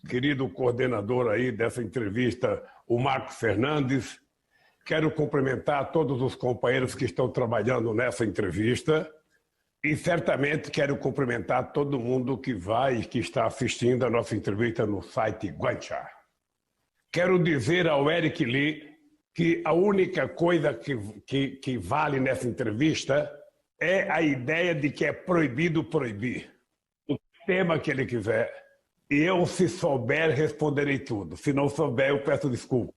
querido coordenador aí dessa entrevista, o Marcos Fernandes. Quero cumprimentar todos os companheiros que estão trabalhando nessa entrevista e certamente quero cumprimentar todo mundo que vai e que está assistindo a nossa entrevista no site Guancha. Quero dizer ao Eric Lee que a única coisa que vale nessa entrevista é a ideia de que é proibido proibir. O tema que ele quiser. E eu, se souber, responderei tudo. Se não souber, eu peço desculpa.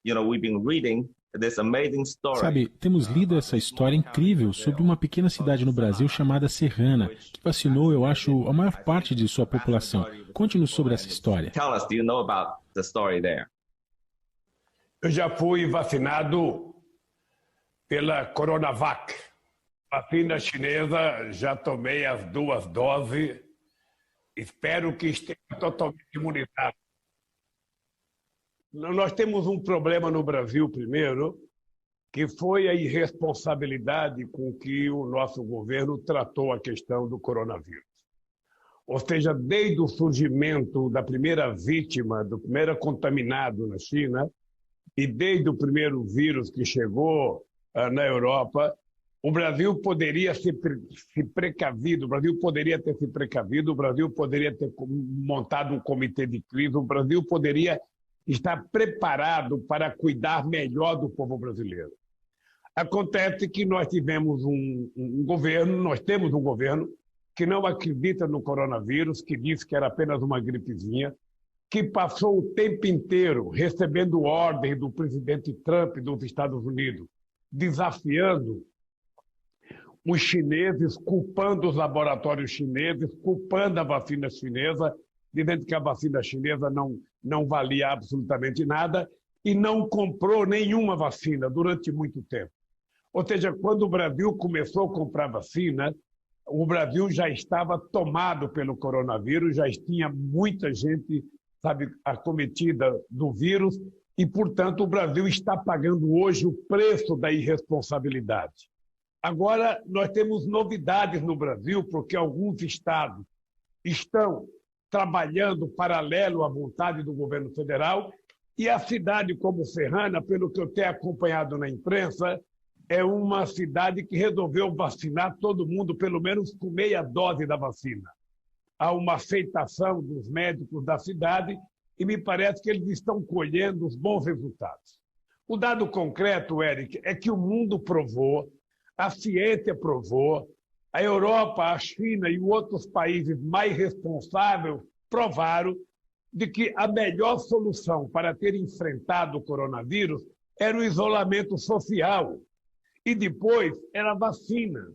We've been reading this amazing story. Sabe, temos lido essa história incrível sobre uma pequena cidade no Brasil chamada Serrana, que vacinou, eu acho, a maior parte de sua população. Conte-nos sobre essa história. Tell us, do you know about the story there? Eu já fui vacinado pela Coronavac. Vacina chinesa, já tomei as 2 doses. Espero que esteja totalmente imunizado. Nós temos um problema no Brasil, primeiro, que foi a irresponsabilidade com que o nosso governo tratou a questão do coronavírus. Ou seja, desde o surgimento da primeira vítima, do primeiro contaminado na China, e desde o primeiro vírus que chegou na Europa, o Brasil poderia se precavido, o Brasil poderia ter se precavido, o Brasil poderia ter montado um comitê de crise, o Brasil poderia estar preparado para cuidar melhor do povo brasileiro. Acontece que nós tivemos nós temos um governo que não acredita no coronavírus, que disse que era apenas uma gripezinha, que passou o tempo inteiro recebendo ordens do presidente Trump dos Estados Unidos, desafiando os chineses, culpando os laboratórios chineses, culpando a vacina chinesa, dizendo que a vacina chinesa não valia absolutamente nada e não comprou nenhuma vacina durante muito tempo. Ou seja, quando o Brasil começou a comprar vacina, o Brasil já estava tomado pelo coronavírus, já tinha muita gente, acometida do vírus e, portanto, o Brasil está pagando hoje o preço da irresponsabilidade. Agora, nós temos novidades no Brasil, porque alguns estados estão trabalhando paralelo à vontade do governo federal e a cidade como Serrana, pelo que eu tenho acompanhado na imprensa, é uma cidade que resolveu vacinar todo mundo, pelo menos com meia dose da vacina. Há uma aceitação dos médicos da cidade e me parece que eles estão colhendo os bons resultados. O dado concreto, Eric, é que o mundo provou, a ciência provou, a Europa, a China e outros países mais responsáveis provaram de que a melhor solução para ter enfrentado o coronavírus era o isolamento social e depois era a vacina.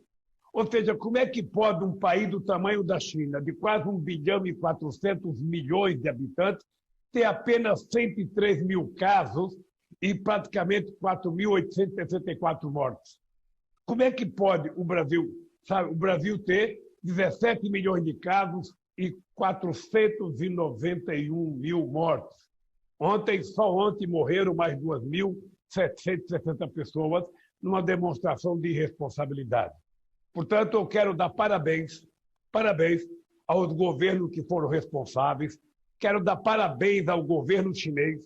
Ou seja, como é que pode um país do tamanho da China, de quase 1 bilhão e 400 milhões de habitantes, ter apenas 103 mil casos e praticamente 4.864 mortes? Como é que pode o Brasil ter 17 milhões de casos e 491 mil mortes? Só ontem morreram mais 2.760 pessoas numa demonstração de irresponsabilidade. Portanto, eu quero dar parabéns aos governos que foram responsáveis, quero dar parabéns ao governo chinês,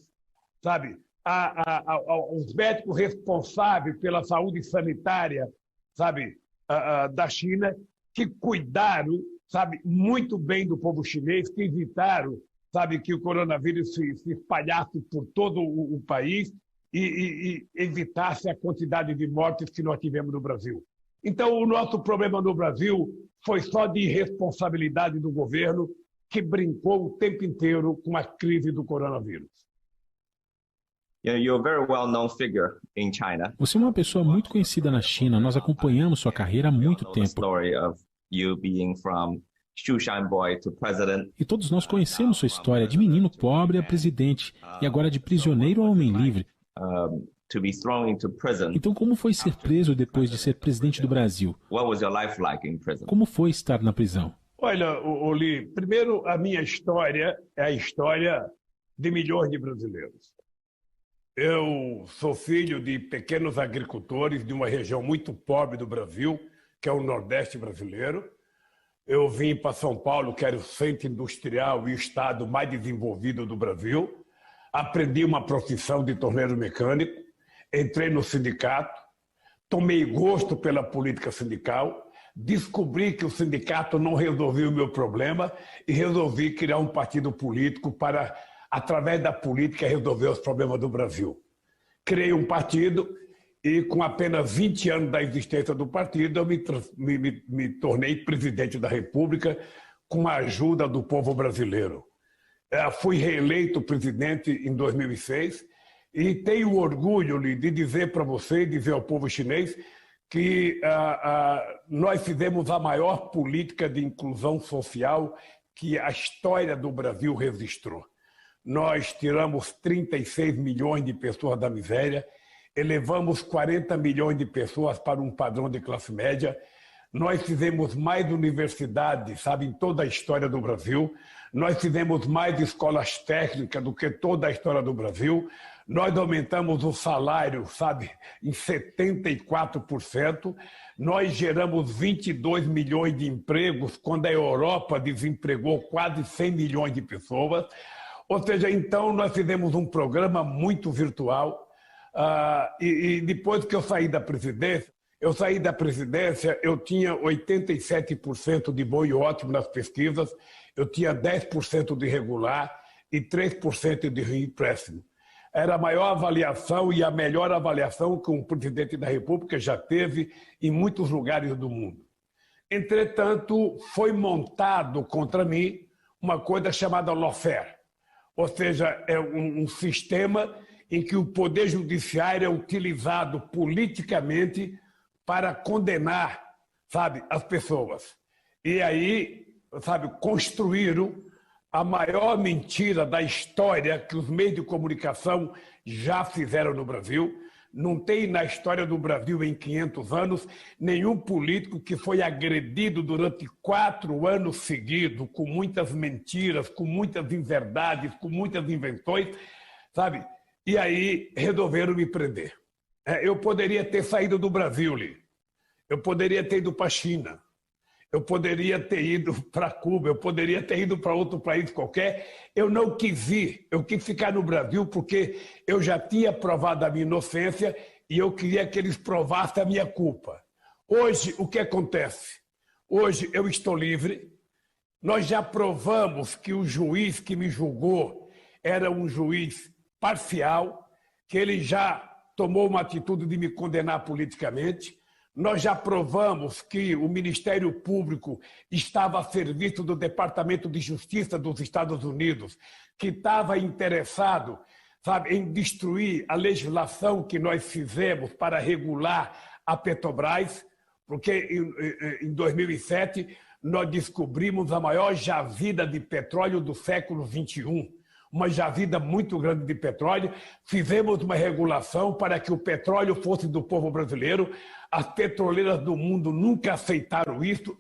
aos médicos responsáveis pela saúde sanitária, da China, que cuidaram, muito bem do povo chinês, que evitaram, que o coronavírus se espalhasse por todo o país e evitasse a quantidade de mortes que nós tivemos no Brasil. Então, o nosso problema no Brasil foi só de irresponsabilidade do governo, que brincou o tempo inteiro com a crise do coronavírus. You're a very well-known figure in China. Você é uma pessoa muito conhecida na China. Nós acompanhamos sua carreira há muito tempo. E todos nós conhecemos sua história de menino pobre a presidente e agora de prisioneiro a homem livre. Então, como foi ser preso depois de ser presidente do Brasil? Como foi estar na prisão? Olha, Lee, primeiro a minha história é a história de milhões de brasileiros. Eu sou filho de pequenos agricultores de uma região muito pobre do Brasil, que é o Nordeste brasileiro. Eu vim para São Paulo, que era o centro industrial e o estado mais desenvolvido do Brasil. Aprendi uma profissão de torneiro mecânico, entrei no sindicato, tomei gosto pela política sindical, descobri que o sindicato não resolvia o meu problema e resolvi criar um partido político para, através da política, resolver os problemas do Brasil. Criei um partido e, com apenas 20 anos da existência do partido, eu me tornei presidente da República com a ajuda do povo brasileiro. Fui reeleito presidente em 2006 e tenho orgulho de dizer para você, dizer ao povo chinês, que nós fizemos a maior política de inclusão social que a história do Brasil registrou. Nós tiramos 36 milhões de pessoas da miséria, elevamos 40 milhões de pessoas para um padrão de classe média, nós fizemos mais universidades, sabe, em toda a história do Brasil, nós fizemos mais escolas técnicas do que toda a história do Brasil, nós aumentamos o salário, sabe, em 74%, nós geramos 22 milhões de empregos, quando a Europa desempregou quase 100 milhões de pessoas. Ou seja, então nós fizemos um programa muito virtual, e depois que eu saí da presidência, eu tinha 87% de bom e ótimo nas pesquisas, eu tinha 10% de regular e 3% de empréstimo. Era a maior avaliação e a melhor avaliação que um presidente da República já teve em muitos lugares do mundo. Entretanto, foi montado contra mim uma coisa chamada lawfare, ou seja, é um sistema em que o poder judiciário é utilizado politicamente para condenar, sabe, as pessoas. E aí, sabe, construíram a maior mentira da história que os meios de comunicação já fizeram no Brasil. Não tem na história do Brasil, em 500 anos, nenhum político que foi agredido durante 4 anos seguidos, com muitas mentiras, com muitas inverdades, com muitas invenções, sabe? E aí resolveram me prender. Eu poderia ter saído do Brasil, Lee. Eu poderia ter ido para a China. Eu poderia ter ido para Cuba, eu poderia ter ido para outro país qualquer. Eu não quis ir, eu quis ficar no Brasil porque eu já tinha provado a minha inocência e eu queria que eles provassem a minha culpa. Hoje, o que acontece? Hoje eu estou livre, nós já provamos que o juiz que me julgou era um juiz parcial, que ele já tomou uma atitude de me condenar politicamente. Nós já provamos que o Ministério Público estava a serviço do Departamento de Justiça dos Estados Unidos, que estava interessado, sabe, em destruir a legislação que nós fizemos para regular a Petrobras, porque em 2007 nós descobrimos a maior jazida de petróleo do século XXI. Uma jazida muito grande de petróleo, fizemos uma regulação para que o petróleo fosse do povo brasileiro. As petroleiras do mundo nunca aceitaram isso,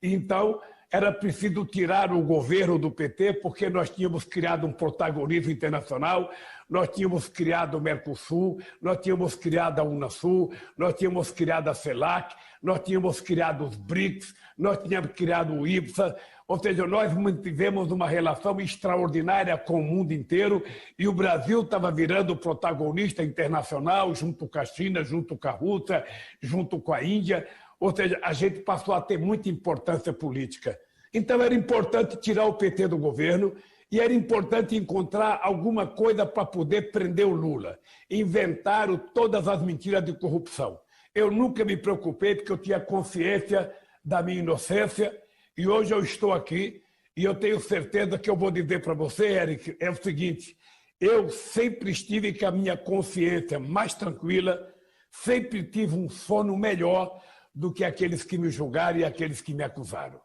então era preciso tirar o governo do PT, porque nós tínhamos criado um protagonismo internacional, nós tínhamos criado o Mercosul, nós tínhamos criado a Unasul, nós tínhamos criado a CELAC, nós tínhamos criado os BRICS, nós tínhamos criado o IPSA, ou seja, nós mantivemos uma relação extraordinária com o mundo inteiro e o Brasil estava virando protagonista internacional junto com a China, junto com a Rússia, junto com a Índia. Ou seja, a gente passou a ter muita importância política. Então era importante tirar o PT do governo e era importante encontrar alguma coisa para poder prender o Lula. Inventaram todas as mentiras de corrupção. Eu nunca me preocupei porque eu tinha consciência da minha inocência. E hoje eu estou aqui e eu tenho certeza que eu vou dizer para você, Eric, é o seguinte, eu sempre estive com a minha consciência mais tranquila, sempre tive um sono melhor do que aqueles que me julgaram e aqueles que me acusaram.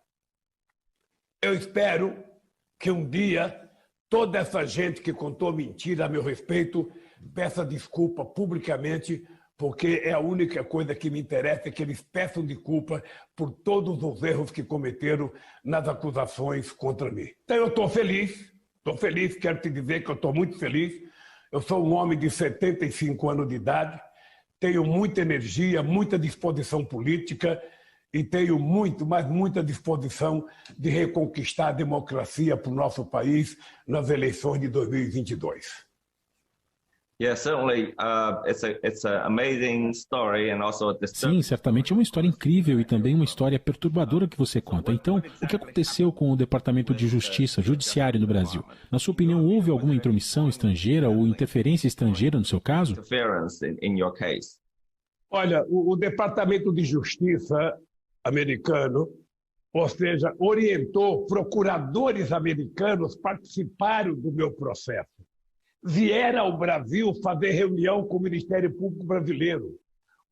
Eu espero que um dia toda essa gente que contou mentira a meu respeito peça desculpa publicamente, porque é a única coisa que me interessa, é que eles peçam desculpa por todos os erros que cometeram nas acusações contra mim. Então eu estou feliz, quero te dizer que eu estou muito feliz. Eu sou um homem de 75 anos de idade, tenho muita energia, muita disposição política e tenho muito, mas muita disposição de reconquistar a democracia para o nosso país nas eleições de 2022. Yeah, certainly, it's an amazing story and also a Sim, certamente é uma história incrível e também uma história perturbadora que você conta. Então, o que aconteceu com o Departamento de Justiça, Judiciário no Brasil? Na sua opinião, houve alguma intromissão estrangeira ou interferência estrangeira no seu caso? interference in your case. Olha, o Departamento de Justiça americano, ou seja, orientou procuradores americanos participaram do meu processo. Vieram ao Brasil fazer reunião com o Ministério Público brasileiro.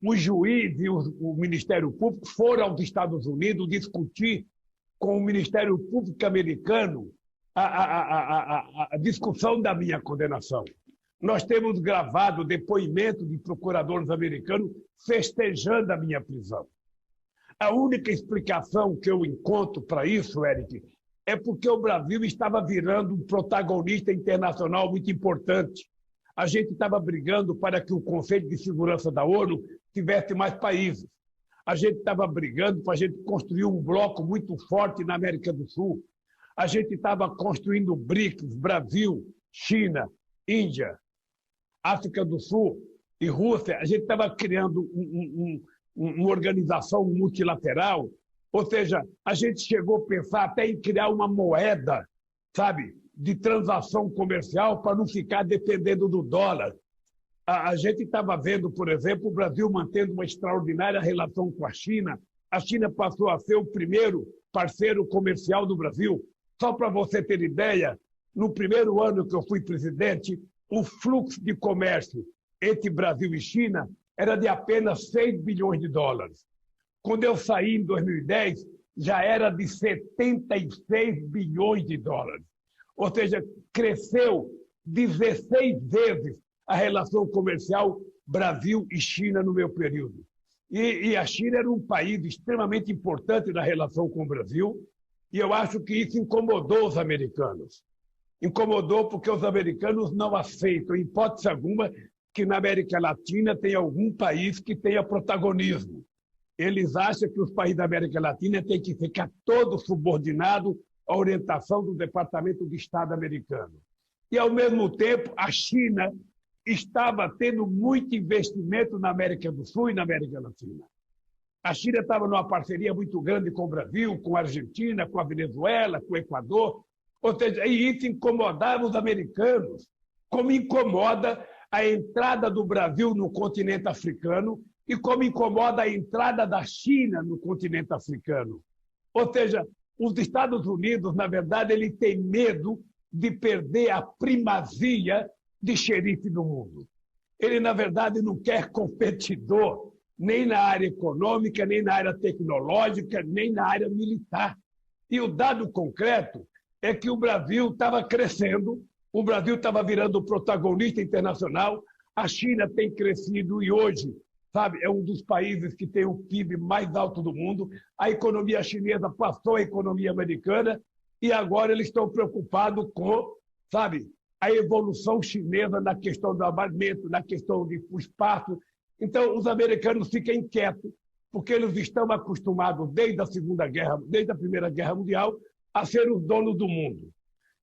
O juiz e o Ministério Público foram aos Estados Unidos discutir com o Ministério Público americano a discussão da minha condenação. Nós temos gravado depoimento de procuradores americanos festejando a minha prisão. A única explicação que eu encontro para isso, Eric, é porque o Brasil estava virando um protagonista internacional muito importante. A gente estava brigando para que o Conselho de Segurança da ONU tivesse mais países. A gente estava brigando para a gente construir um bloco muito forte na América do Sul. A gente estava construindo BRICS, Brasil, China, Índia, África do Sul e Rússia. A gente estava criando uma organização multilateral. Ou seja, a gente chegou a pensar até em criar uma moeda, sabe, de transação comercial para não ficar dependendo do dólar. A gente estava vendo, por exemplo, o Brasil mantendo uma extraordinária relação com a China. A China passou a ser o primeiro parceiro comercial do Brasil. Só para você ter ideia, no primeiro ano que eu fui presidente, o fluxo de comércio entre Brasil e China era de apenas 6 bilhões de dólares. Quando eu saí em 2010, já era de 76 bilhões de dólares. Ou seja, cresceu 16 vezes a relação comercial Brasil e China no meu período. E a China era um país extremamente importante na relação com o Brasil, e eu acho que isso incomodou os americanos. Incomodou porque os americanos não aceitam, em hipótese alguma, que na América Latina tem algum país que tenha protagonismo. Eles acham que os países da América Latina têm que ficar todos subordinados à orientação do Departamento de Estado americano. E, ao mesmo tempo, a China estava tendo muito investimento na América do Sul e na América Latina. A China estava numa parceria muito grande com o Brasil, com a Argentina, com a Venezuela, com o Equador. Ou seja, e isso incomodava os americanos, como incomoda a entrada do Brasil no continente africano e como incomoda a entrada da China no continente africano. Ou seja, os Estados Unidos, na verdade, ele tem medo de perder a primazia de xerife do mundo. Ele, na verdade, não quer competidor nem na área econômica, nem na área tecnológica, nem na área militar. E o dado concreto é que o Brasil estava crescendo, o Brasil estava virando protagonista internacional, a China tem crescido e hoje, sabe, é um dos países que tem o PIB mais alto do mundo. A economia chinesa passou a economia americana e agora eles estão preocupados com, sabe, a evolução chinesa na questão do armamento, na questão do espaço. Então, os americanos ficam inquietos, porque eles estão acostumados desde a Primeira Guerra Mundial, a ser os donos do mundo.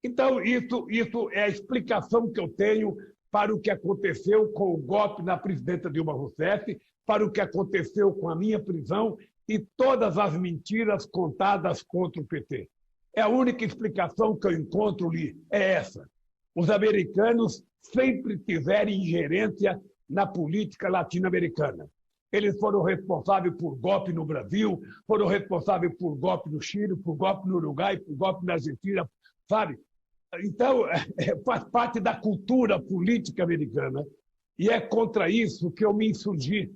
Então, isso é a explicação que eu tenho para o que aconteceu com o golpe na presidenta Dilma Rousseff, para o que aconteceu com a minha prisão e todas as mentiras contadas contra o PT. É a única explicação que eu encontro ali, é essa. Os americanos sempre tiveram ingerência na política latino-americana. Eles foram responsáveis por golpe no Brasil, foram responsáveis por golpe no Chile, por golpe no Uruguai, por golpe na Argentina, sabe? Então, faz parte da cultura política americana e é contra isso que eu me insurgi,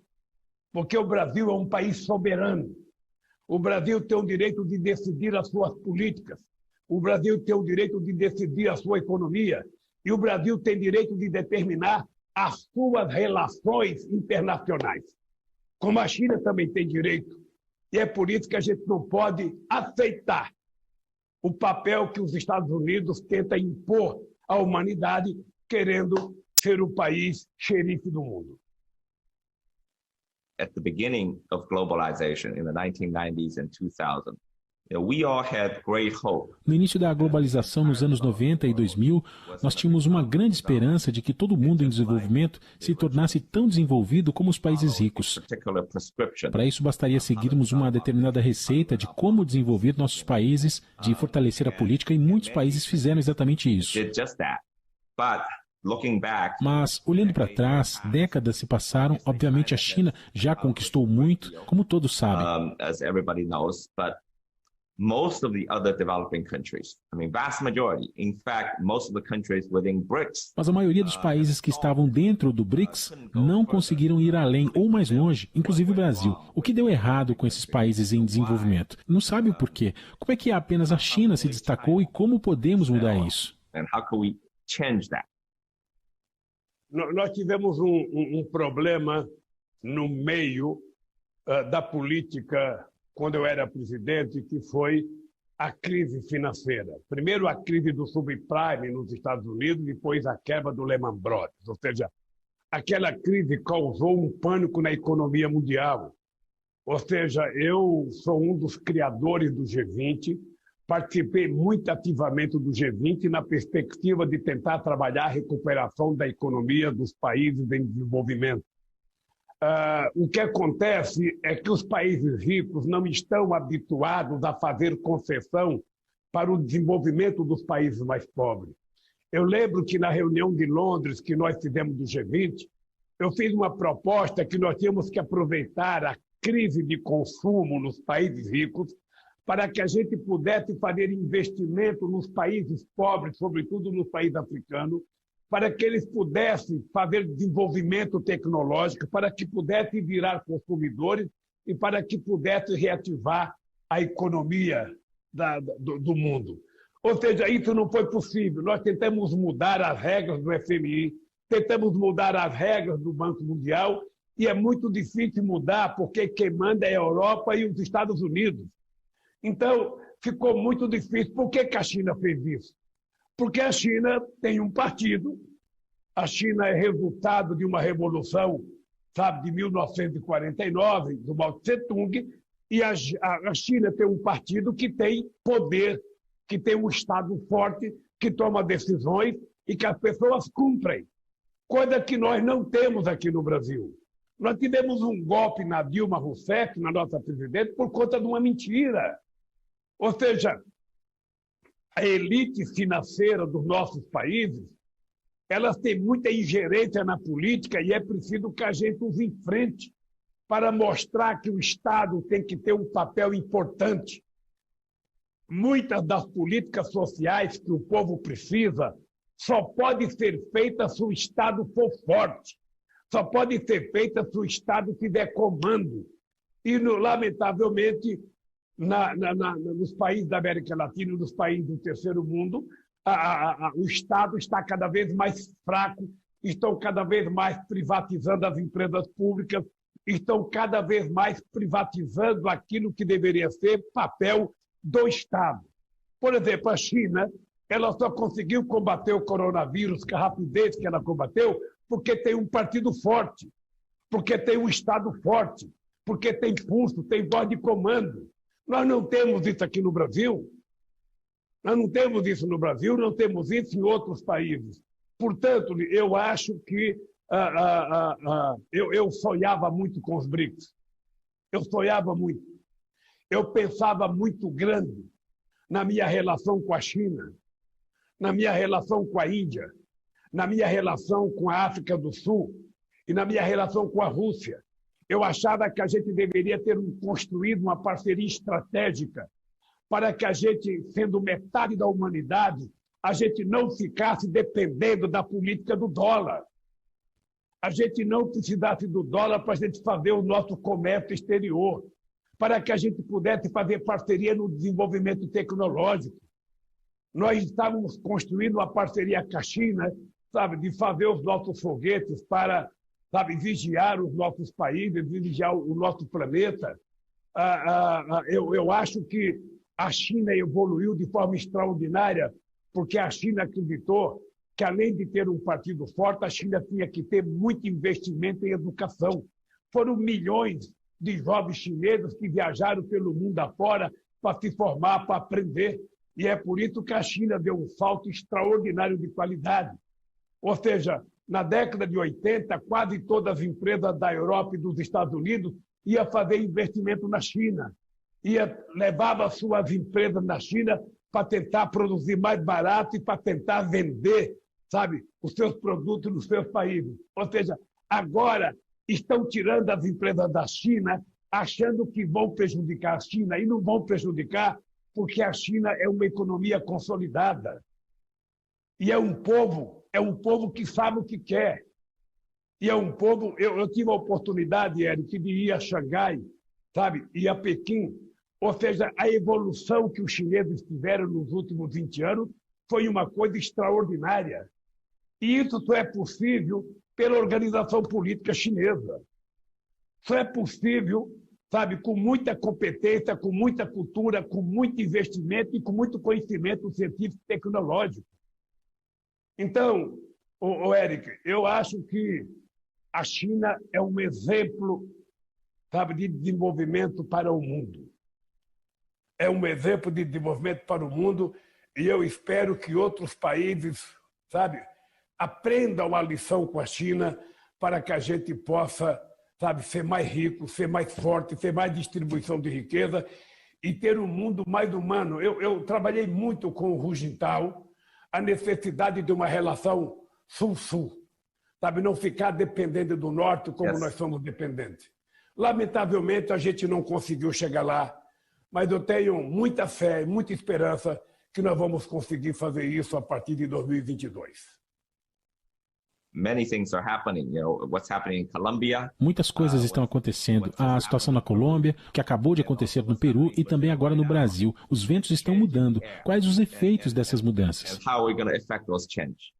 porque o Brasil é um país soberano. O Brasil tem o direito de decidir as suas políticas, o Brasil tem o direito de decidir a sua economia e o Brasil tem direito de determinar as suas relações internacionais. Como a China também tem direito. E é por isso que a gente não pode aceitar o papel que os Estados Unidos tentam impor à humanidade, querendo ser o país xerife do mundo. at the beginning of globalization in the 1990s and 2000. We all had great hope. No início da globalização, nos anos 90 e 2000, nós tínhamos uma grande esperança de que todo mundo em desenvolvimento se tornasse tão desenvolvido como os países ricos. Para isso, bastaria seguirmos uma determinada receita de como desenvolver nossos países, de fortalecer a política, e muitos países fizeram exatamente isso. Mas, olhando para trás, décadas se passaram. Obviamente, a China já conquistou muito, como todos sabem. Most of the other developing countries, vast majority, in fact, most of the countries within BRICS. Mas a maioria dos países que estavam dentro do BRICS não conseguiram ir além ou mais longe, inclusive o Brasil. O que deu errado com esses países em desenvolvimento? Não sabe o porquê. Como é que apenas a China se destacou e como podemos mudar isso? And how can we change that? Nós tivemos um problema no meio da política quando eu era presidente, que foi a crise financeira. Primeiro a crise do subprime nos Estados Unidos, depois a quebra do Lehman Brothers. Ou seja, aquela crise causou um pânico na economia mundial. Ou seja, eu sou um dos criadores do G20, participei muito ativamente do G20 na perspectiva de tentar trabalhar a recuperação da economia dos países em desenvolvimento. O que acontece é que os países ricos não estão habituados a fazer concessão para o desenvolvimento dos países mais pobres. Eu lembro que na reunião de Londres que nós fizemos do G20, eu fiz uma proposta que nós tínhamos que aproveitar a crise de consumo nos países ricos para que a gente pudesse fazer investimento nos países pobres, sobretudo nos países africanos, para que eles pudessem fazer desenvolvimento tecnológico, para que pudessem virar consumidores e para que pudessem reativar a economia do mundo. Ou seja, isso não foi possível. Nós tentamos mudar as regras do FMI, tentamos mudar as regras do Banco Mundial, e é muito difícil mudar, porque quem manda é a Europa e os Estados Unidos. Então, ficou muito difícil. Por que a China fez isso? Porque a China tem um partido, a China é resultado de uma revolução, sabe, de 1949, do Mao Tse-tung, e a China tem um partido que tem poder, que tem um Estado forte, que toma decisões e que as pessoas cumprem, coisa que nós não temos aqui no Brasil. Nós tivemos um golpe na Dilma Rousseff, na nossa presidente, por conta de uma mentira. Ou seja, a elite financeira dos nossos países, elas têm muita ingerência na política e é preciso que a gente os enfrente para mostrar que o Estado tem que ter um papel importante. Muitas das políticas sociais que o povo precisa só podem ser feitas se o Estado for forte, só podem ser feitas se o Estado tiver comando. E, lamentavelmente, nos países da América Latina e nos países do terceiro mundo, o Estado está cada vez mais fraco, estão cada vez mais privatizando as empresas públicas, estão cada vez mais privatizando aquilo que deveria ser papel do Estado. Por exemplo, a China, ela só conseguiu combater o coronavírus com a rapidez que ela combateu porque tem um partido forte, porque tem um Estado forte, porque tem pulso, tem voz de comando. Nós não temos isso aqui no Brasil. Nós não temos isso no Brasil, não temos isso em outros países. Portanto, eu acho que eu sonhava muito com os BRICS. Eu sonhava muito. Eu pensava muito grande na minha relação com a China, na minha relação com a Índia, na minha relação com a África do Sul e na minha relação com a Rússia. Eu achava que a gente deveria ter construído uma parceria estratégica para que a gente, sendo metade da humanidade, a gente não ficasse dependendo da política do dólar. A gente não precisasse do dólar para a gente fazer o nosso comércio exterior, para que a gente pudesse fazer parceria no desenvolvimento tecnológico. Nós estávamos construindo uma parceria com a China, sabe, de fazer os nossos foguetes para, sabe, vigiar os nossos países, vigiar o nosso planeta. Eu acho que a China evoluiu de forma extraordinária, porque a China acreditou que, além de ter um partido forte, a China tinha que ter muito investimento em educação, foram milhões de jovens chineses que viajaram pelo mundo afora para se formar, para aprender. E é por isso que a China deu um salto extraordinário de qualidade. Ou seja, na década de 80, quase todas as empresas da Europa e dos Estados Unidos iam fazer investimento na China. Levava suas empresas na China para tentar produzir mais barato e para tentar vender, sabe, os seus produtos nos seus países. Ou seja, agora estão tirando as empresas da China, achando que vão prejudicar a China, e não vão prejudicar porque a China é uma economia consolidada. E é um povo que sabe o que quer. E é um povo... Eu tive a oportunidade, Eric, de ir a Xangai, sabe, e a Pequim. Ou seja, a evolução que os chineses tiveram nos últimos 20 anos foi uma coisa extraordinária. E isso só é possível pela organização política chinesa. Só é possível, sabe, com muita competência, com muita cultura, com muito investimento e com muito conhecimento científico e tecnológico. Então, Eric, eu acho que a China é um exemplo, sabe, de desenvolvimento para o mundo. É um exemplo de desenvolvimento para o mundo e eu espero que outros países, sabe, aprendam a lição com a China para que a gente possa, sabe, ser mais rico, ser mais forte, ter mais distribuição de riqueza e ter um mundo mais humano. Eu trabalhei muito com o Hu Jintao, a necessidade de uma relação sul-sul, sabe, não ficar dependendo do norte como nós somos dependentes. Lamentavelmente, a gente não conseguiu chegar lá, mas eu tenho muita fé e muita esperança que nós vamos conseguir fazer isso a partir de 2022. Many things are happening. What's happening in Colombia. Muitas coisas estão acontecendo. A situação na Colômbia, que acabou de acontecer no Peru e também agora no Brasil. Os ventos estão mudando. Quais os efeitos dessas mudanças? And how are we going to affect those changes?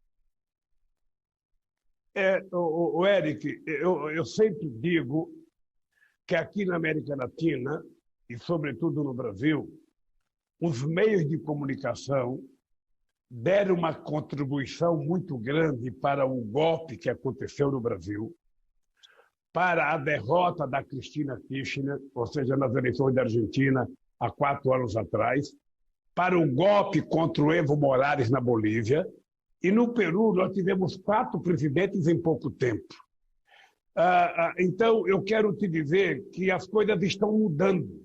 Eric, eu sempre digo que aqui na América Latina, e sobretudo no Brasil, os meios de comunicação deram uma contribuição muito grande para o golpe que aconteceu no Brasil, para a derrota da Cristina Kirchner, ou seja, nas eleições da Argentina, há 4 anos atrás, para o golpe contra o Evo Morales na Bolívia, e no Peru nós tivemos 4 presidentes em pouco tempo. Então, eu quero te dizer que as coisas estão mudando.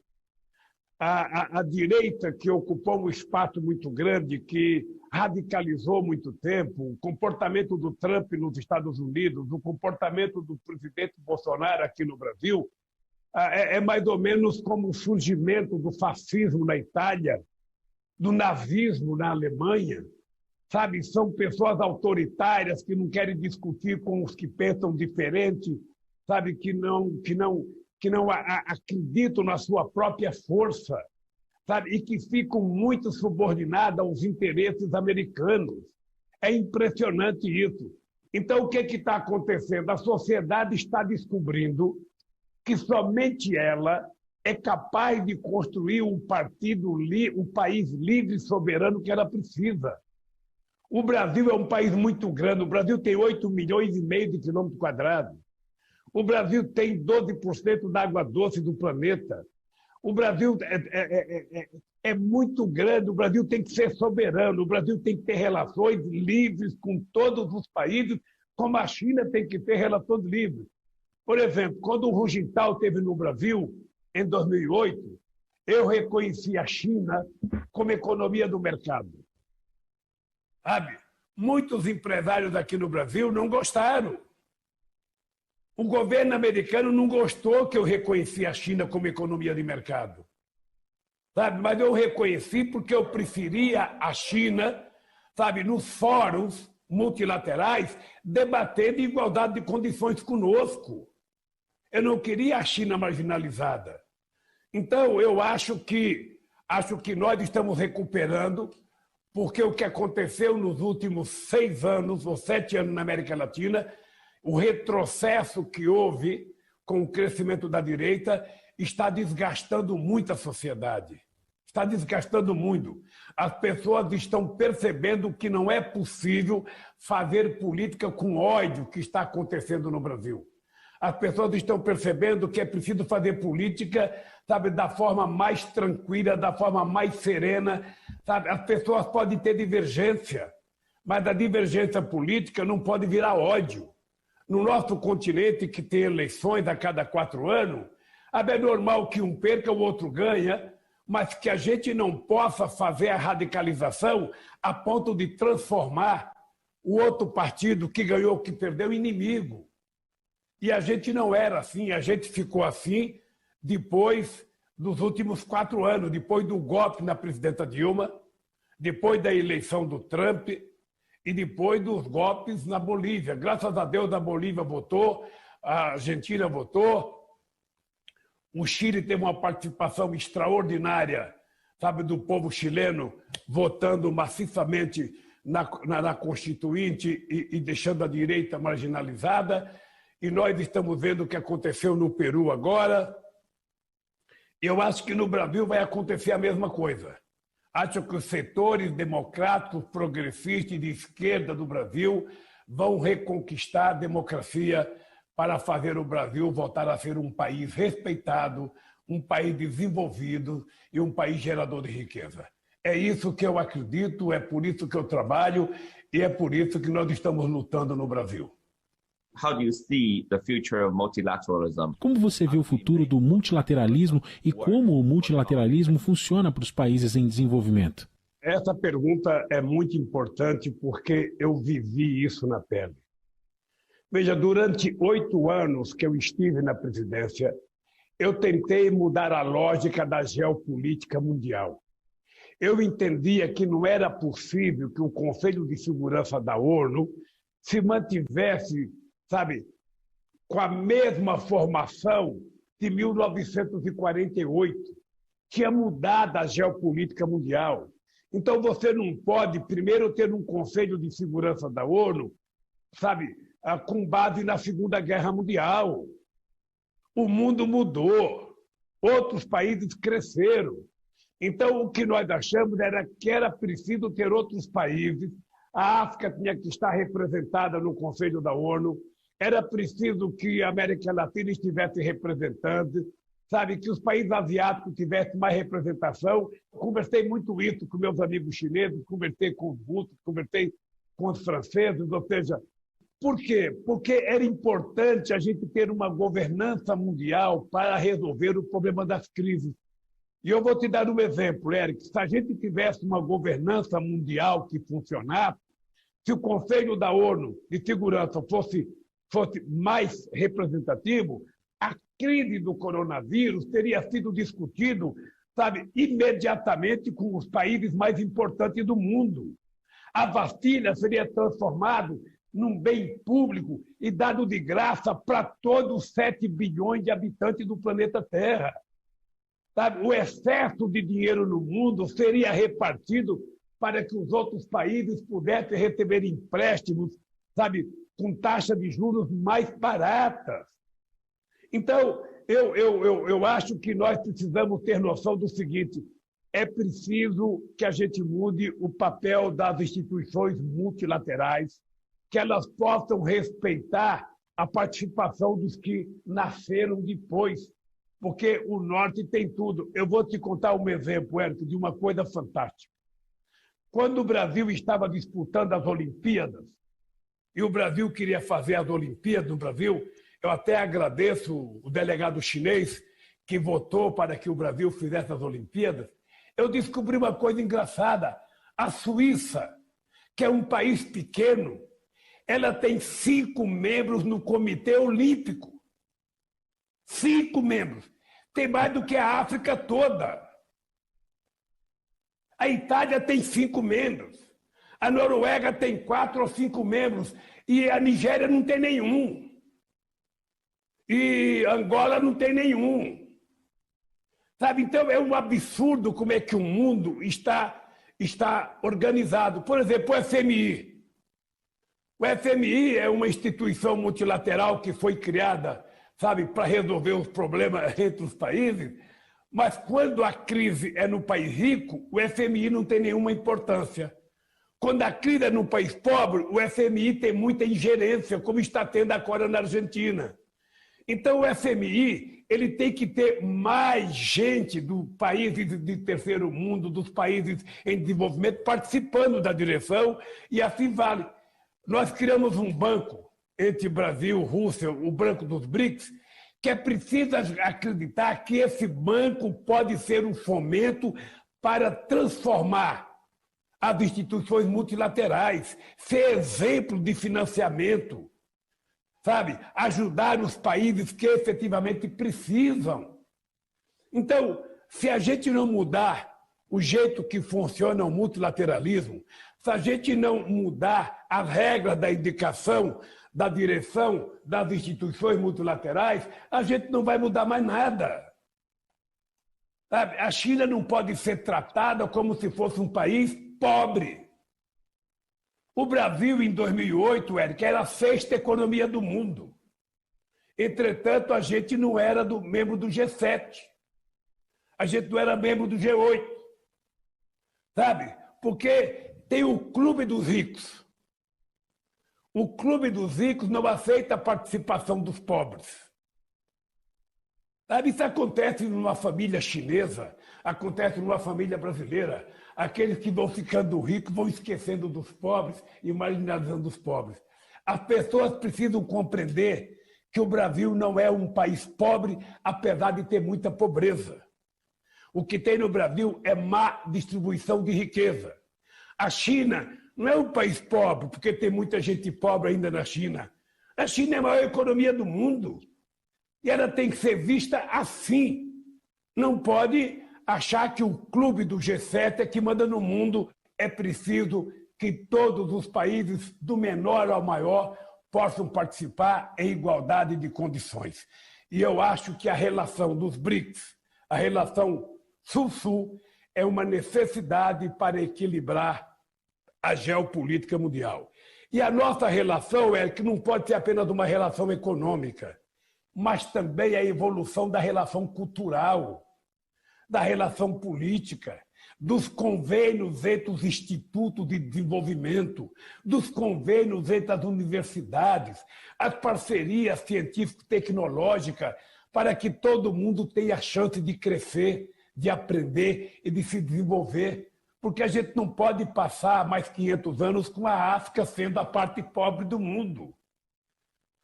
A direita, que ocupou um espaço muito grande, que radicalizou muito tempo, o comportamento do Trump nos Estados Unidos, o comportamento do presidente Bolsonaro aqui no Brasil, é mais ou menos como o surgimento do fascismo na Itália, do nazismo na Alemanha. Sabe, são pessoas autoritárias que não querem discutir com os que pensam diferente, sabe, que não acreditam na sua própria força, sabe, e que ficam muito subordinadas aos interesses americanos. É impressionante isso. Então, o que está acontecendo? A sociedade está descobrindo que somente ela é capaz de construir um país livre e soberano que ela precisa. O Brasil é um país muito grande. O Brasil tem 8,5 milhões de quilômetros quadrados. O Brasil tem 12% da água doce do planeta. O Brasil é muito grande. O Brasil tem que ser soberano. O Brasil tem que ter relações livres com todos os países, como a China tem que ter relações livres. Por exemplo, quando o Hu Jintao esteve no Brasil, em 2008, eu reconheci a China como economia do mercado. Sabe? Muitos empresários aqui no Brasil não gostaram. O governo americano não gostou que eu reconheci a China como economia de mercado. Sabe? Mas eu reconheci porque eu preferia a China, sabe, nos fóruns multilaterais, debater de igualdade de condições conosco. Eu não queria a China marginalizada. Então, eu acho que nós estamos recuperando, porque o que aconteceu nos últimos 6 anos ou 7 anos na América Latina, o retrocesso que houve com o crescimento da direita está desgastando muito a sociedade. Está desgastando muito. As pessoas estão percebendo que não é possível fazer política com ódio que está acontecendo no Brasil. As pessoas estão percebendo que é preciso fazer política, sabe, da forma mais tranquila, da forma mais serena, sabe? As pessoas podem ter divergência, mas a divergência política não pode virar ódio. No nosso continente, que tem eleições a cada 4 anos, é normal que um perca, o outro ganha, mas que a gente não possa fazer a radicalização a ponto de transformar o outro partido que ganhou, que perdeu, em inimigo. E a gente não era assim, a gente ficou assim depois dos últimos 4 anos, depois do golpe na presidenta Dilma, depois da eleição do Trump e depois dos golpes na Bolívia. Graças a Deus a Bolívia votou, a Argentina votou, o Chile teve uma participação extraordinária, sabe, do povo chileno votando maciçamente na Constituinte e deixando a direita marginalizada. E nós estamos vendo o que aconteceu no Peru agora. Eu acho que no Brasil vai acontecer a mesma coisa. Acho que os setores democráticos, progressistas de esquerda do Brasil vão reconquistar a democracia para fazer o Brasil voltar a ser um país respeitado, um país desenvolvido e um país gerador de riqueza. É isso que eu acredito, é por isso que eu trabalho e é por isso que nós estamos lutando no Brasil. How do you see the future of multilateralism? Como você vê o futuro do multilateralismo e como o multilateralismo funciona para os países em desenvolvimento? Essa pergunta é muito importante porque eu vivi isso na pele. Veja, durante 8 anos que eu estive na presidência, eu tentei mudar a lógica da geopolítica mundial. Eu entendia que não era possível que o Conselho de Segurança da ONU se mantivesse, sabe, com a mesma formação de 1948. Tinha mudado a geopolítica mundial. Então, você não pode, primeiro, ter um Conselho de Segurança da ONU, sabe, com base na Segunda Guerra Mundial. O mundo mudou, outros países cresceram. Então, o que nós achamos era que era preciso ter outros países. A África tinha que estar representada no Conselho da ONU, era preciso que a América Latina estivesse representando, sabe, que os países asiáticos tivessem mais representação. Conversei muito isso com meus amigos chineses, conversei com os russos, conversei com os franceses, ou seja, por quê? Porque era importante a gente ter uma governança mundial para resolver o problema das crises. E eu vou te dar um exemplo, Eric. Se a gente tivesse uma governança mundial que funcionasse, se o Conselho da ONU de Segurança fosse mais representativo, a crise do coronavírus teria sido discutido, sabe, imediatamente com os países mais importantes do mundo. A vacina seria transformada num bem público e dado de graça para todos os 7 bilhões de habitantes do planeta Terra. Sabe? O excesso de dinheiro no mundo seria repartido para que os outros países pudessem receber empréstimos, sabe, com taxa de juros mais baratas. Então, eu acho que nós precisamos ter noção do seguinte: é preciso que a gente mude o papel das instituições multilaterais, que elas possam respeitar a participação dos que nasceram depois, porque o Norte tem tudo. Eu vou te contar um exemplo, Érico, de uma coisa fantástica. Quando o Brasil estava disputando as Olimpíadas, e o Brasil queria fazer as Olimpíadas no Brasil, eu até agradeço o delegado chinês que votou para que o Brasil fizesse as Olimpíadas, eu descobri uma coisa engraçada. A Suíça, que é um país pequeno, ela tem 5 membros no Comitê Olímpico. 5 membros. Tem mais do que a África toda. A Itália tem 5 membros. A Noruega tem 4 ou 5 membros. E a Nigéria não tem nenhum. E Angola não tem nenhum. Sabe? Então é um absurdo como é que o mundo está organizado. Por exemplo, o FMI. O FMI é uma instituição multilateral que foi criada, sabe, para resolver os problemas entre os países, mas quando a crise é no país rico, o FMI não tem nenhuma importância. Quando a crise é no país pobre, o FMI tem muita ingerência, como está tendo agora na Argentina. Então, o FMI ele tem que ter mais gente do países de terceiro mundo, dos países em desenvolvimento, participando da direção, e assim vale. Nós criamos um banco entre Brasil e Rússia, o Banco dos BRICS, que é preciso acreditar que esse banco pode ser um fomento para transformar as instituições multilaterais, ser exemplo de financiamento, sabe? Ajudar os países que efetivamente precisam. Então, se a gente não mudar o jeito que funciona o multilateralismo, se a gente não mudar as regras da indicação, da direção das instituições multilaterais, a gente não vai mudar mais nada. Sabe? A China não pode ser tratada como se fosse um país pobre. O Brasil, em 2008, Eric, era a sexta economia do mundo. Entretanto, a gente não era membro do G7. A gente não era membro do G8. Sabe? Porque tem o Clube dos Ricos. O Clube dos Ricos não aceita a participação dos pobres. Sabe? Isso acontece numa família chinesa, acontece numa família brasileira. Aqueles que vão ficando ricos vão esquecendo dos pobres e marginalizando os pobres. As pessoas precisam compreender que o Brasil não é um país pobre, apesar de ter muita pobreza. O que tem no Brasil é má distribuição de riqueza. A China não é um país pobre, porque tem muita gente pobre ainda na China. A China é a maior economia do mundo. E ela tem que ser vista assim. Não pode achar que o clube do G7 é que manda no mundo. É preciso que todos os países, do menor ao maior, possam participar em igualdade de condições. E eu acho que a relação dos BRICS, a relação Sul-Sul, é uma necessidade para equilibrar a geopolítica mundial. E a nossa relação é que não pode ser apenas uma relação econômica, mas também a evolução da relação cultural, da relação política, dos convênios entre os institutos de desenvolvimento, dos convênios entre as universidades, as parcerias científico-tecnológicas, para que todo mundo tenha a chance de crescer, de aprender e de se desenvolver. Porque a gente não pode passar mais 500 anos com a África sendo a parte pobre do mundo.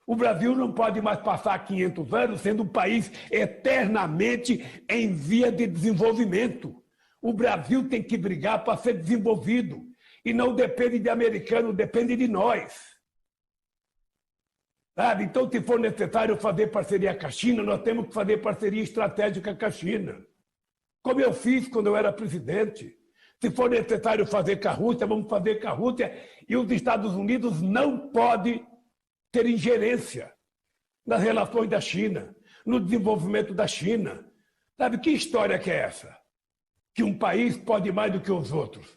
O Brasil não pode mais passar 500 anos sendo um país eternamente em via de desenvolvimento. O Brasil tem que brigar para ser desenvolvido. E não depende de americano, depende de nós. Sabe? Então, se for necessário fazer parceria com a China, nós temos que fazer parceria estratégica com a China. Como eu fiz quando eu era presidente. Se for necessário fazer com a Rússia, vamos fazer com a Rússia. E os Estados Unidos não podem ter ingerência nas relações da China, no desenvolvimento da China. Sabe que história que é essa? Que um país pode mais do que os outros.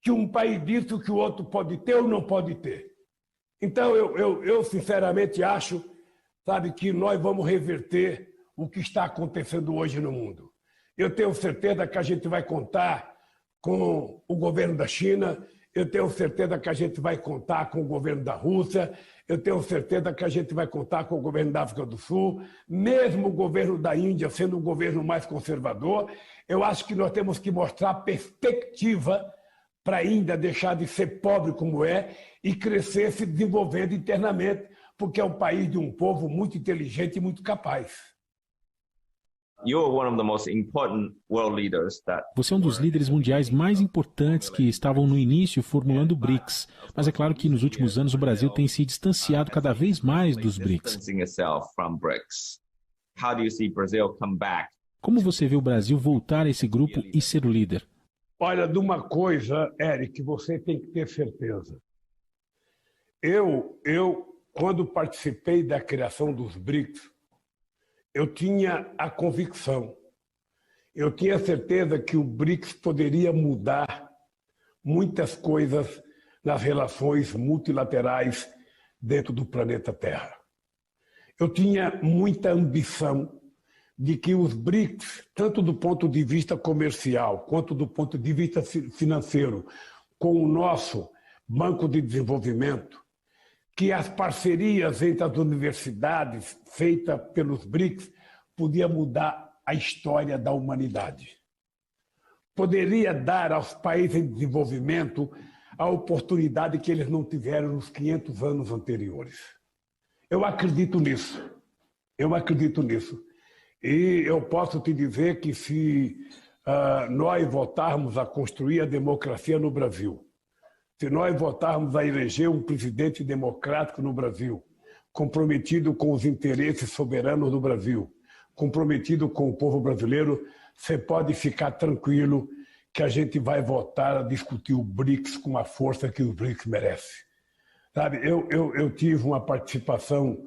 Que um país diz o que o outro pode ter ou não pode ter. Então, eu sinceramente acho, sabe, que nós vamos reverter o que está acontecendo hoje no mundo. Eu tenho certeza que a gente vai contar com o governo da China, eu tenho certeza que a gente vai contar com o governo da Rússia, eu tenho certeza que a gente vai contar com o governo da África do Sul, mesmo o governo da Índia sendo um governo mais conservador. Eu acho que nós temos que mostrar perspectiva para a Índia deixar de ser pobre como é e crescer se desenvolvendo internamente, porque é um país de um povo muito inteligente e muito capaz. Você é um dos líderes mundiais mais importantes que estavam no início formulando o BRICS. Mas é claro que nos últimos anos o Brasil tem se distanciado cada vez mais dos BRICS. Como você vê o Brasil voltar a esse grupo e ser o líder? Olha, de uma coisa, Eric, você tem que ter certeza. Quando participei da criação dos BRICS, eu tinha a convicção, eu tinha certeza que o BRICS poderia mudar muitas coisas nas relações multilaterais dentro do planeta Terra. Eu tinha muita ambição de que os BRICS, tanto do ponto de vista comercial quanto do ponto de vista financeiro, com o nosso Banco de Desenvolvimento, que as parcerias entre as universidades feitas pelos BRICS podia mudar a história da humanidade. Poderia dar aos países em desenvolvimento a oportunidade que eles não tiveram nos 500 anos anteriores. Eu acredito nisso. Eu acredito nisso. E eu posso te dizer que se nós voltarmos a construir a democracia no Brasil, se nós voltarmos a eleger um presidente democrático no Brasil, comprometido com os interesses soberanos do Brasil, comprometido com o povo brasileiro, você pode ficar tranquilo que a gente vai voltar a discutir o BRICS com a força que o BRICS merece. Sabe, eu tive uma participação,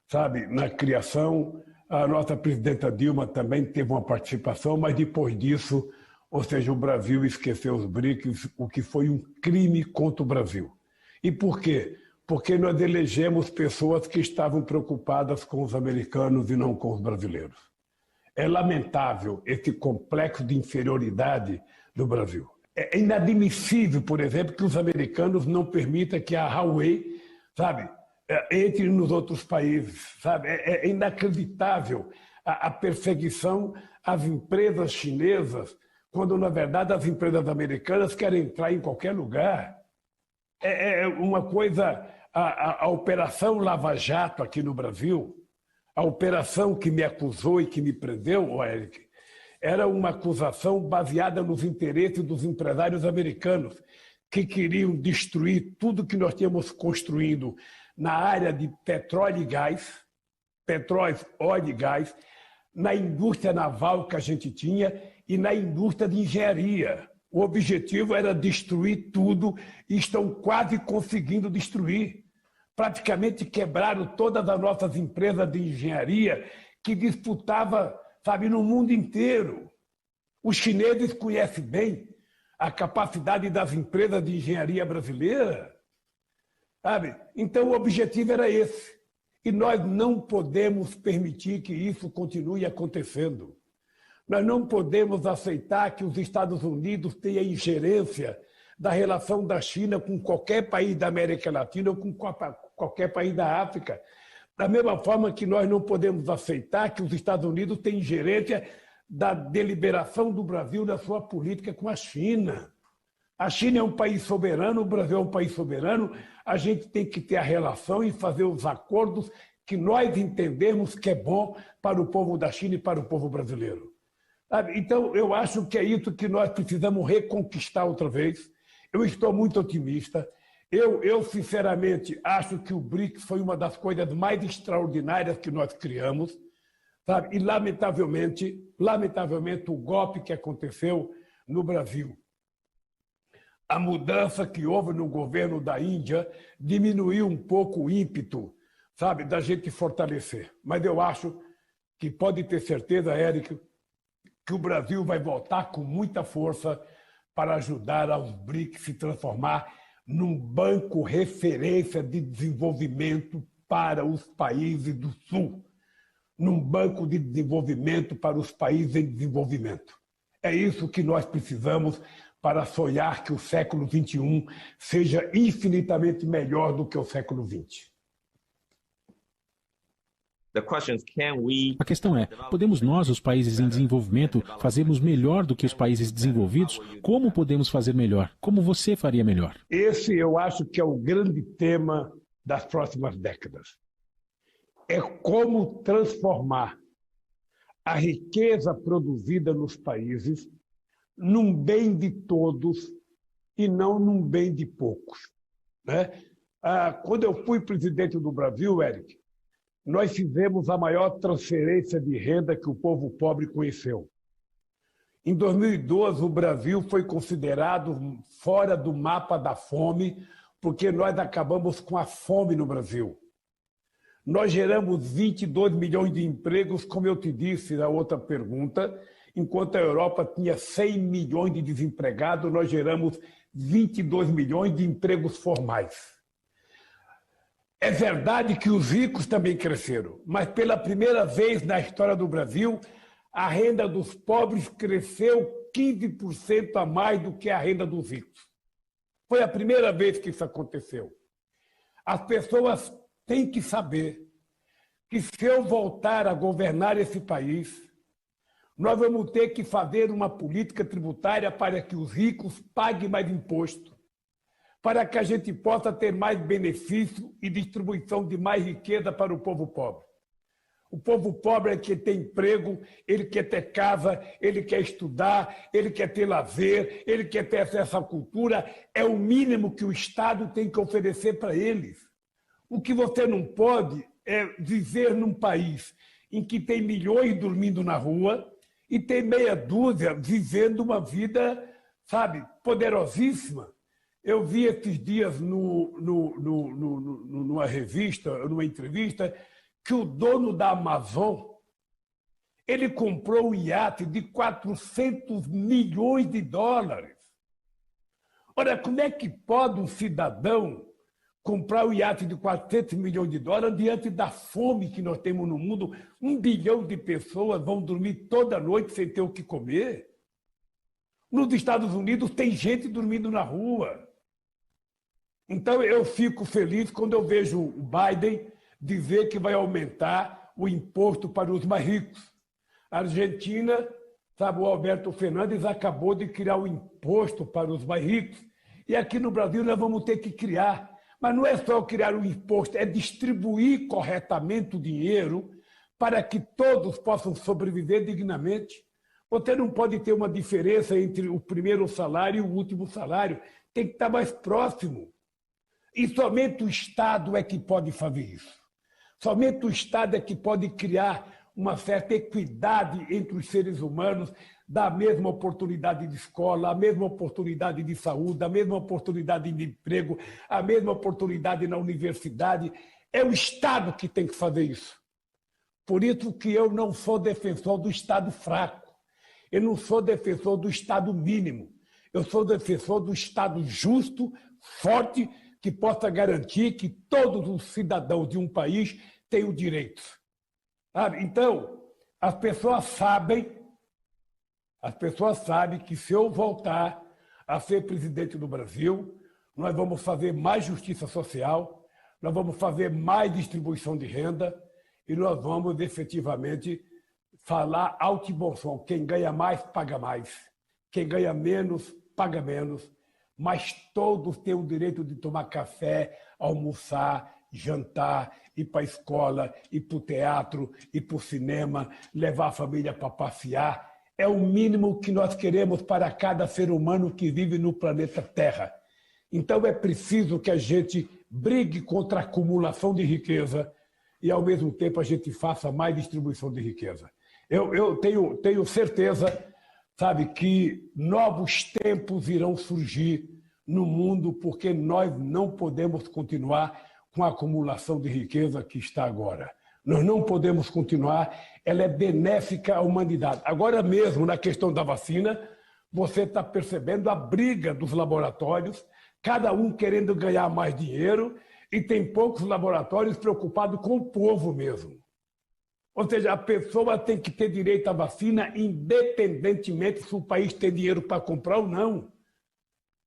sabe, na criação. A nossa presidenta Dilma também teve uma participação, mas depois disso, ou seja, o Brasil esqueceu os BRICS, o que foi um crime contra o Brasil. E por quê? Porque nós elegemos pessoas que estavam preocupadas com os americanos e não com os brasileiros. É lamentável esse complexo de inferioridade do Brasil. É inadmissível, por exemplo, que os americanos não permitam que a Huawei, sabe, entre nos outros países, sabe? É inacreditável a perseguição às empresas chinesas, quando, na verdade, as empresas americanas querem entrar em qualquer lugar. É uma coisa... A Operação Lava Jato aqui no Brasil, a operação que me acusou e que me prendeu, Eric, era uma acusação baseada nos interesses dos empresários americanos, que queriam destruir tudo que nós tínhamos construindo na área de petróleo e gás, petróleo, óleo e gás, na indústria naval que a gente tinha e na indústria de engenharia. O objetivo era destruir tudo e estão quase conseguindo destruir. Praticamente quebraram todas as nossas empresas de engenharia que disputavam, sabe, no mundo inteiro. Os chineses conhecem bem a capacidade das empresas de engenharia brasileira, sabe? Então o objetivo era esse. E nós não podemos permitir que isso continue acontecendo. Nós não podemos aceitar que os Estados Unidos tenham ingerência da relação da China com qualquer país da América Latina ou com qualquer país da África. Da mesma forma que nós não podemos aceitar que os Estados Unidos tenham ingerência da deliberação do Brasil na sua política com a China. A China é um país soberano, o Brasil é um país soberano, a gente tem que ter a relação e fazer os acordos que nós entendemos que é bom para o povo da China e para o povo brasileiro. Então, eu acho que é isso que nós precisamos reconquistar outra vez. Eu estou muito otimista. Eu sinceramente, acho que o BRICS foi uma das coisas mais extraordinárias que nós criamos. Sabe? E, lamentavelmente, o golpe que aconteceu no Brasil, a mudança que houve no governo da Índia, diminuiu um pouco o ímpeto, sabe, da gente fortalecer. Mas eu acho que pode ter certeza, Érico, que o Brasil vai voltar com muita força para ajudar aos BRICS se transformar num banco referência de desenvolvimento para os países do Sul, num banco de desenvolvimento para os países em desenvolvimento. É isso que nós precisamos para sonhar que o século XXI seja infinitamente melhor do que o século XX. A questão é, podemos nós, os países em desenvolvimento, fazermos melhor do que os países desenvolvidos? Como podemos fazer melhor? Como você faria melhor? Esse eu acho que é o grande tema das próximas décadas. É como transformar a riqueza produzida nos países num bem de todos e não num bem de poucos. Né? Quando eu fui presidente do Brasil, Eric, nós fizemos a maior transferência de renda que o povo pobre conheceu. Em 2012, o Brasil foi considerado fora do mapa da fome, porque nós acabamos com a fome no Brasil. Nós geramos 22 milhões de empregos, como eu te disse na outra pergunta, enquanto a Europa tinha 100 milhões de desempregados, nós geramos 22 milhões de empregos formais. É verdade que os ricos também cresceram, mas pela primeira vez na história do Brasil, a renda dos pobres cresceu 15% a mais do que a renda dos ricos. Foi a primeira vez que isso aconteceu. As pessoas têm que saber que se eu voltar a governar esse país, nós vamos ter que fazer uma política tributária para que os ricos paguem mais imposto, para que a gente possa ter mais benefício e distribuição de mais riqueza para o povo pobre. O povo pobre é que tem emprego, ele quer ter casa, ele quer estudar, ele quer ter lazer, ele quer ter acesso à cultura. É o mínimo que o Estado tem que oferecer para eles. O que você não pode é viver num país em que tem milhões dormindo na rua e tem meia dúzia vivendo uma vida, sabe, poderosíssima. Eu vi esses dias numa revista, numa entrevista, que o dono da Amazon, ele comprou um iate de 400 milhões de dólares. Ora, como é que pode um cidadão comprar um iate de 400 milhões de dólares diante da fome que nós temos no mundo? 1 bilhão de pessoas vão dormir toda noite sem ter o que comer. Nos Estados Unidos tem gente dormindo na rua. Então eu fico feliz quando eu vejo o Biden dizer que vai aumentar o imposto para os mais ricos. A Argentina, sabe, o Alberto Fernandes acabou de criar o imposto para os mais ricos. E aqui no Brasil nós vamos ter que criar. Mas não é só criar o imposto, é distribuir corretamente o dinheiro para que todos possam sobreviver dignamente. Você não pode ter uma diferença entre o primeiro salário e o último salário. Tem que estar mais próximo. E somente o Estado é que pode fazer isso. Somente o Estado é que pode criar uma certa equidade entre os seres humanos, dar a mesma oportunidade de escola, a mesma oportunidade de saúde, a mesma oportunidade de emprego, a mesma oportunidade na universidade. É o Estado que tem que fazer isso. Por isso que eu não sou defensor do Estado fraco. Eu não sou defensor do Estado mínimo. Eu sou defensor do Estado justo, forte, que possa garantir que todos os cidadãos de um país têm o direito. Sabe? Então, as pessoas sabem que se eu voltar a ser presidente do Brasil, nós vamos fazer mais justiça social, nós vamos fazer mais distribuição de renda e nós vamos efetivamente falar alto e bom som. Quem ganha mais, paga mais. Quem ganha menos, paga menos. Mas todos têm o direito de tomar café, almoçar, jantar, ir para a escola, ir para o teatro, ir para o cinema, levar a família para passear. É o mínimo que nós queremos para cada ser humano que vive no planeta Terra. Então é preciso que a gente brigue contra a acumulação de riqueza e, ao mesmo tempo, a gente faça mais distribuição de riqueza. Eu tenho certeza, sabe, que novos tempos irão surgir no mundo, porque nós não podemos continuar com a acumulação de riqueza que está agora. Nós não podemos continuar, ela é benéfica à humanidade. Agora mesmo, na questão da vacina, você está percebendo a briga dos laboratórios, cada um querendo ganhar mais dinheiro, e tem poucos laboratórios preocupados com o povo mesmo. Ou seja, a pessoa tem que ter direito à vacina independentemente se o país tem dinheiro para comprar ou não.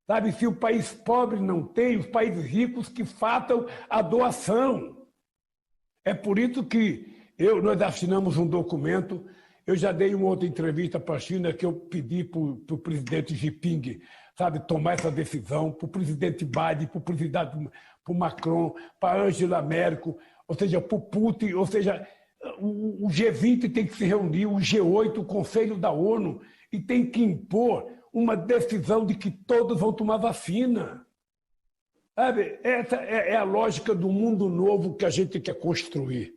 Sabe, se o país pobre não tem, os países ricos que façam a doação. É por isso que nós assinamos um documento, eu já dei uma outra entrevista para a China que eu pedi para o presidente Xi Jinping, sabe, tomar essa decisão, para o presidente Biden, para o Macron, para a Angela Merkel, ou seja, para o Putin, ou seja, o G20 tem que se reunir, o G8, o Conselho da ONU, e tem que impor uma decisão de que todos vão tomar vacina. Sabe? Essa é a lógica do mundo novo que a gente quer construir.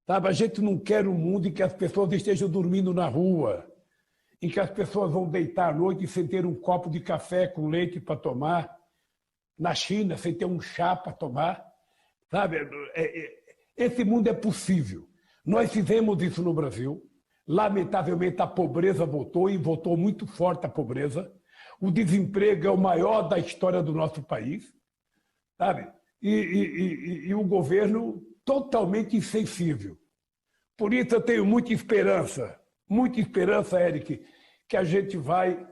Sabe? A gente não quer um mundo em que as pessoas estejam dormindo na rua, em que as pessoas vão deitar à noite sem ter um copo de café com leite para tomar, na China, sem ter um chá para tomar. Sabe? Esse mundo é possível. Nós fizemos isso no Brasil. Lamentavelmente, a pobreza voltou, e voltou muito forte a pobreza. O desemprego é o maior da história do nosso país, sabe? E o governo totalmente insensível. Por isso eu tenho muita esperança, Eric, que a gente vai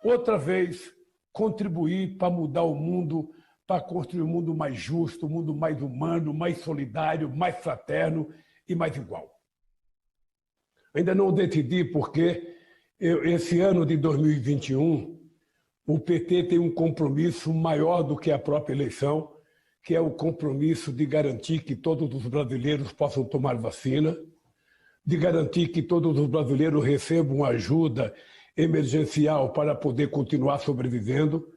outra vez contribuir para mudar o mundo, para construir um mundo mais justo, um mundo mais humano, mais solidário, mais fraterno e mais igual. Ainda não decidi porque esse ano de 2021 o PT tem um compromisso maior do que a própria eleição, que é o compromisso de garantir que todos os brasileiros possam tomar vacina, de garantir que todos os brasileiros recebam ajuda emergencial para poder continuar sobrevivendo,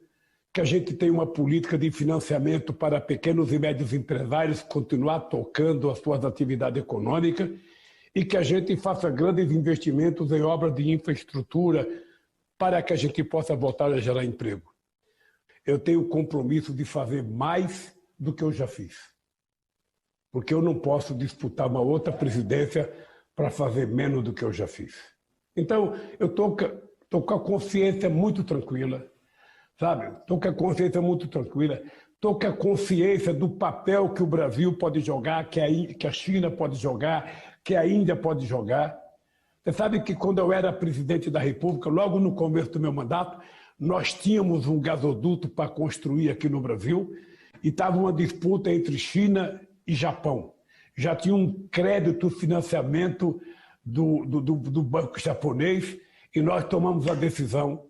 que a gente tenha uma política de financiamento para pequenos e médios empresários continuar tocando as suas atividades econômicas e que a gente faça grandes investimentos em obras de infraestrutura para que a gente possa voltar a gerar emprego. Eu tenho o compromisso de fazer mais do que eu já fiz, porque eu não posso disputar uma outra presidência para fazer menos do que eu já fiz. Então, eu estou com a consciência muito tranquila, sabe? Estou com a consciência muito tranquila, estou com a consciência do papel que o Brasil pode jogar, que a China pode jogar, que a Índia pode jogar. Você sabe que quando eu era presidente da República, logo no começo do meu mandato, nós tínhamos um gasoduto para construir aqui no Brasil e estava uma disputa entre China e Japão. Já tinha um crédito, financiamento do banco japonês e nós tomamos a decisão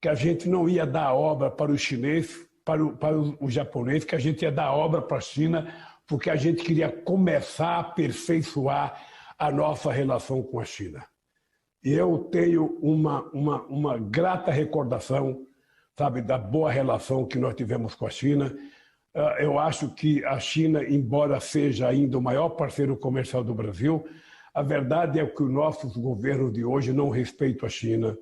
que a gente não ia dar a obra para o chinês, para o japonês, que a gente ia dar a obra para a China, porque a gente queria começar a aperfeiçoar a nossa relação com a China. E eu tenho uma grata recordação, sabe, da boa relação que nós tivemos com a China. Eu acho que a China, embora seja ainda o maior parceiro comercial do Brasil, a verdade é que os nossos governos de hoje não respeitam a China,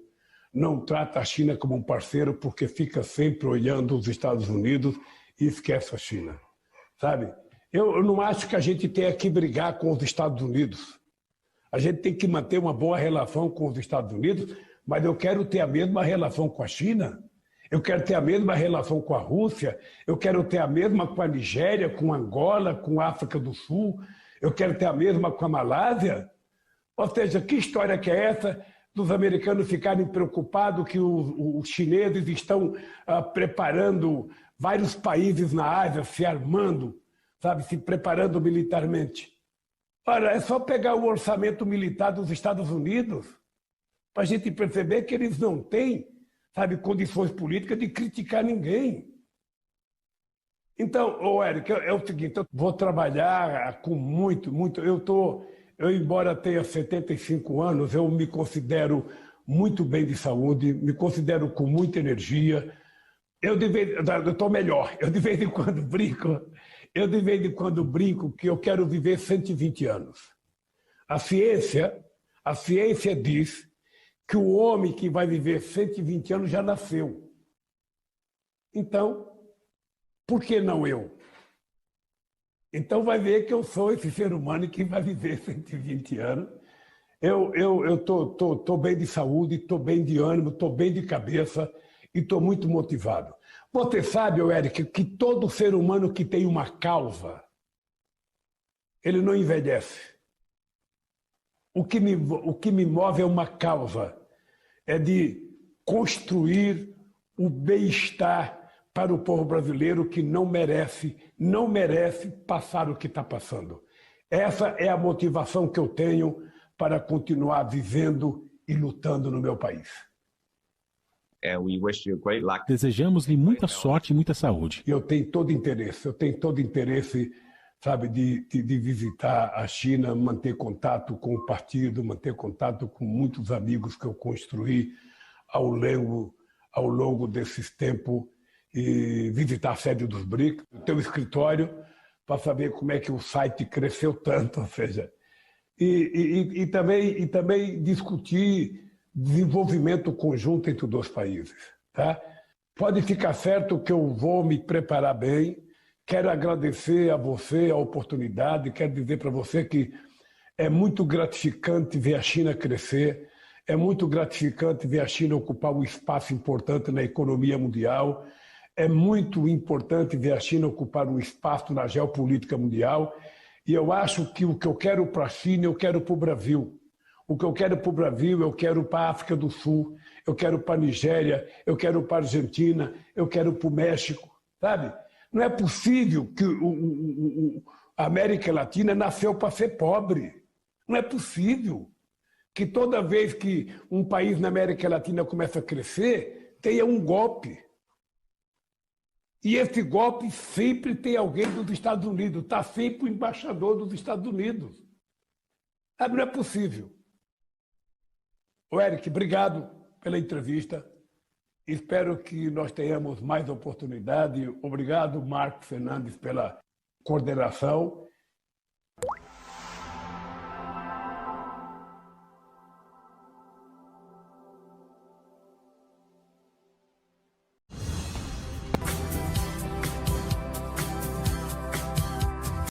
não tratam a China como um parceiro porque fica sempre olhando os Estados Unidos e esquece a China, sabe? Eu não acho que a gente tenha que brigar com os Estados Unidos. A gente tem que manter uma boa relação com os Estados Unidos, mas eu quero ter a mesma relação com a China, eu quero ter a mesma relação com a Rússia, eu quero ter a mesma com a Nigéria, com Angola, com a África do Sul, eu quero ter a mesma com a Malásia. Ou seja, que história que é essa dos americanos ficarem preocupados que os chineses estão preparando vários países na Ásia, se armando, sabe, se preparando militarmente? Ora, é só pegar o orçamento militar dos Estados Unidos para a gente perceber que eles não têm, sabe, condições políticas de criticar ninguém. Então, Érico, é o seguinte, eu vou trabalhar com muito. Eu, embora tenha 75 anos, eu me considero muito bem de saúde, me considero com muita energia. Eu estou melhor, eu de vez em quando brinco que eu quero viver 120 anos. A ciência diz que o homem que vai viver 120 anos já nasceu. Então, por que não eu? Então vai ver que eu sou esse ser humano que vai viver 120 anos. Eu estou bem de saúde, estou bem de ânimo, estou bem de cabeça e estou muito motivado. Você sabe, Érico, que todo ser humano que tem uma causa, ele não envelhece. O que me move é uma causa, é de construir o bem-estar para o povo brasileiro que não merece passar o que está passando. Essa é a motivação que eu tenho para continuar vivendo e lutando no meu país. We wish you great luck. Desejamos-lhe muita sorte e muita saúde. Eu tenho todo interesse, sabe, de visitar a China, manter contato com o partido, manter contato com muitos amigos que eu construí ao longo desses tempos e visitar a sede dos BRICS, o teu escritório, para saber como é que o site cresceu tanto, ou seja, e também discutir desenvolvimento conjunto entre os dois países. Tá? Pode ficar certo que eu vou me preparar bem. Quero agradecer a você a oportunidade, quero dizer para você que é muito gratificante ver a China crescer, é muito gratificante ver a China ocupar um espaço importante na economia mundial, é muito importante ver a China ocupar um espaço na geopolítica mundial, e eu acho que o que eu quero para a China, eu quero para o Brasil. O que eu quero para o Brasil, eu quero para a África do Sul, eu quero para a Nigéria, eu quero para a Argentina, eu quero para o México, sabe? Não é possível que a América Latina nasceu para ser pobre. Não é possível que toda vez que um país na América Latina começa a crescer, tenha um golpe. E esse golpe sempre tem alguém dos Estados Unidos, está sempre o embaixador dos Estados Unidos. Não é possível. Ô, Eric, obrigado pela entrevista. Espero que nós tenhamos mais oportunidade. Obrigado, Marcos Fernandes, pela coordenação.